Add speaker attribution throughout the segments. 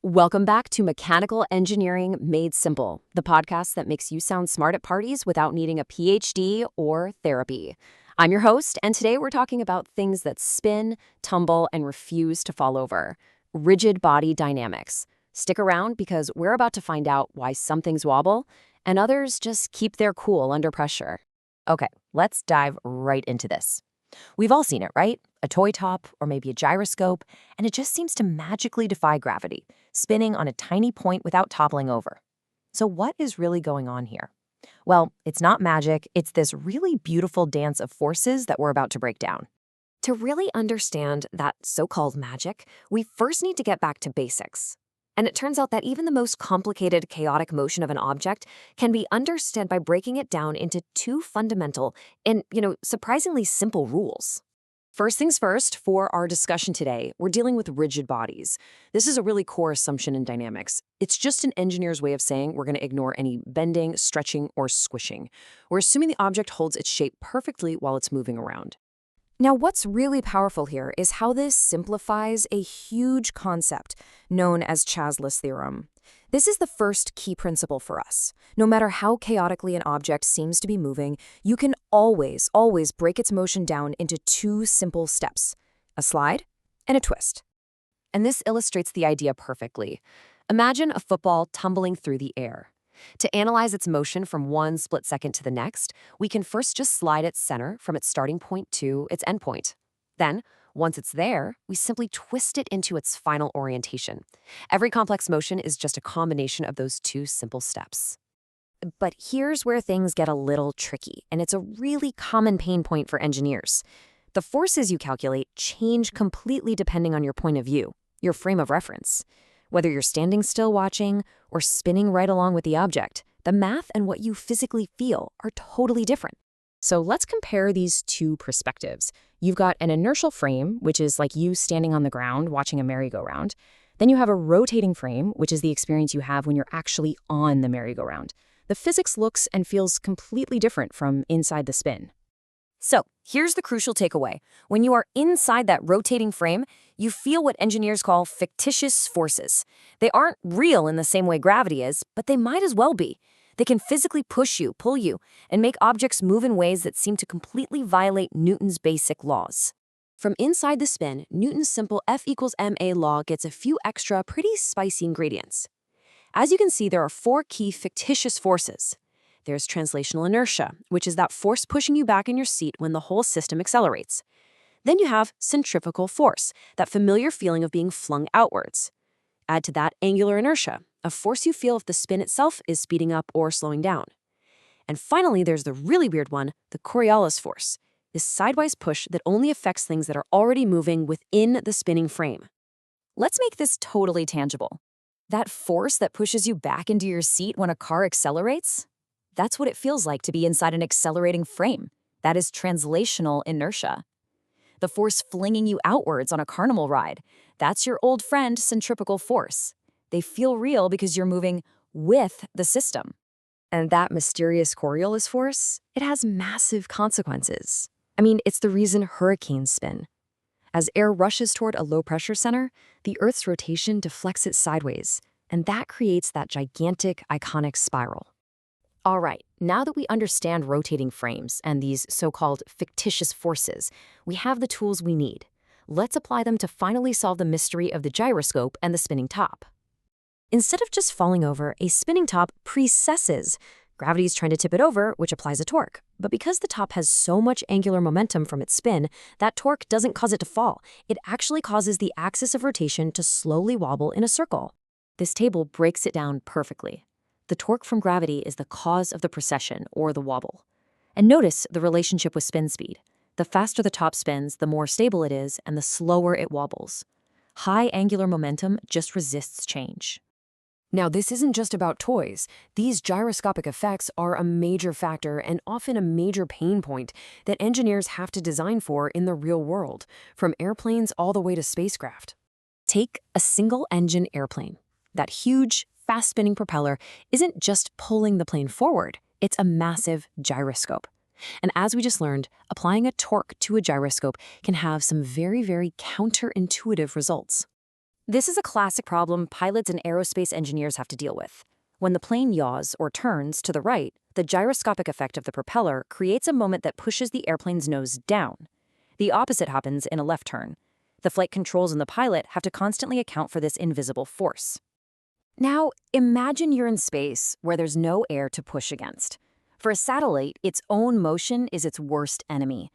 Speaker 1: Welcome back to Mechanical Engineering Made Simple, the podcast that makes you sound smart at parties without needing a PhD or therapy. I'm your host, and today we're talking about things that spin, tumble, and refuse to fall over. Rigid body dynamics. Stick around because we're about to find out why some things wobble and others just keep their cool under pressure. Okay, let's dive right into this. We've all seen it, right? A toy top or maybe a gyroscope, and it just seems to magically defy gravity, spinning on a tiny point without toppling over. So what is really going on here? Well, it's not magic, it's this really beautiful dance of forces that we're about to break down. To really understand that so-called magic, we first need to get back to basics. And it turns out that even the most complicated, chaotic motion of an object can be understood by breaking it down into two fundamental and, surprisingly simple rules. First things first, for our discussion today, we're dealing with rigid bodies. This is a really core assumption in dynamics. It's just an engineer's way of saying we're going to ignore any bending, stretching, or squishing. We're assuming the object holds its shape perfectly while it's moving around. Now, what's really powerful here is how this simplifies a huge concept known as Chasles' theorem. This is the first key principle for us. No matter how chaotically an object seems to be moving, you can always break its motion down into two simple steps: a slide and a twist. And this illustrates the idea perfectly. Imagine a football tumbling through the air. To analyze its motion from one split second to the next, we can first just slide its center from its starting point to its end point. Then, once it's there, we simply twist it into its final orientation. Every complex motion is just a combination of those two simple steps. But here's where things get a little tricky, and it's a really common pain point for engineers. The forces you calculate change completely depending on your point of view, your frame of reference. Whether you're standing still watching or spinning right along with the object, the math and what you physically feel are totally different. So let's compare these two perspectives. You've got an inertial frame, which is like you standing on the ground watching a merry-go-round. Then you have a rotating frame, which is the experience you have when you're actually on the merry-go-round. The physics looks and feels completely different from inside the spin. So, here's the crucial takeaway. When you are inside that rotating frame, you feel what engineers call fictitious forces. They aren't real in the same way gravity is, but they might as well be. They can physically push you, pull you, and make objects move in ways that seem to completely violate Newton's basic laws. From inside the spin, Newton's simple F=ma law gets a few extra, pretty spicy ingredients. As you can see, there are four key fictitious forces. There's translational inertia, which is that force pushing you back in your seat when the whole system accelerates. Then you have centrifugal force, that familiar feeling of being flung outwards. Add to that angular inertia, a force you feel if the spin itself is speeding up or slowing down. And finally, there's the really weird one, the Coriolis force, this sidewise push that only affects things that are already moving within the spinning frame. Let's make this totally tangible. That force that pushes you back into your seat when a car accelerates? That's what it feels like to be inside an accelerating frame. That is translational inertia. The force flinging you outwards on a carnival ride, that's your old friend centrifugal force. They feel real because you're moving with the system. And that mysterious Coriolis force, it has massive consequences. I mean, it's the reason hurricanes spin. As air rushes toward a low-pressure center, the Earth's rotation deflects it sideways, and that creates that gigantic, iconic spiral. All right, now that we understand rotating frames and these so-called fictitious forces, we have the tools we need. Let's apply them to finally solve the mystery of the gyroscope and the spinning top. Instead of just falling over, a spinning top precesses. Gravity's trying to tip it over, which applies a torque. But because the top has so much angular momentum from its spin, that torque doesn't cause it to fall. It actually causes the axis of rotation to slowly wobble in a circle. This table breaks it down perfectly. The torque from gravity is the cause of the precession, or the wobble. And notice the relationship with spin speed. The faster the top spins, the more stable it is, and the slower it wobbles. High angular momentum just resists change. Now, this isn't just about toys. These gyroscopic effects are a major factor and often a major pain point that engineers have to design for in the real world, from airplanes all the way to spacecraft. Take a single-engine airplane. That huge, fast-spinning propeller isn't just pulling the plane forward, it's a massive gyroscope. And as we just learned, applying a torque to a gyroscope can have some very, very counterintuitive results. This is a classic problem pilots and aerospace engineers have to deal with. When the plane yaws or turns to the right, the gyroscopic effect of the propeller creates a moment that pushes the airplane's nose down. The opposite happens in a left turn. The flight controls and the pilot have to constantly account for this invisible force. Now, imagine you're in space where there's no air to push against. For a satellite, its own motion is its worst enemy.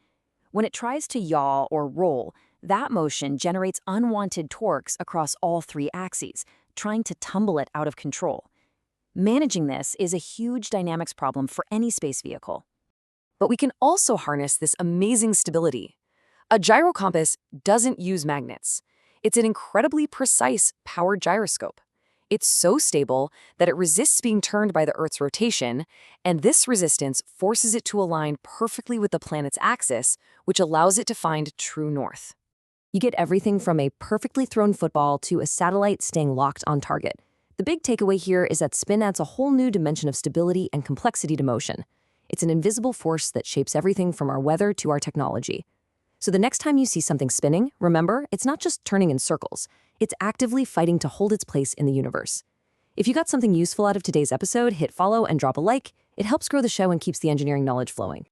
Speaker 1: When it tries to yaw or roll, that motion generates unwanted torques across all three axes, trying to tumble it out of control. Managing this is a huge dynamics problem for any space vehicle. But we can also harness this amazing stability. A gyrocompass doesn't use magnets. It's an incredibly precise, powered gyroscope. It's so stable that it resists being turned by the Earth's rotation, and this resistance forces it to align perfectly with the planet's axis, which allows it to find true north. You get everything from a perfectly thrown football to a satellite staying locked on target. The big takeaway here is that spin adds a whole new dimension of stability and complexity to motion. It's an invisible force that shapes everything from our weather to our technology. So the next time you see something spinning, remember, it's not just turning in circles. It's actively fighting to hold its place in the universe. If you got something useful out of today's episode, hit follow and drop a like. It helps grow the show and keeps the engineering knowledge flowing.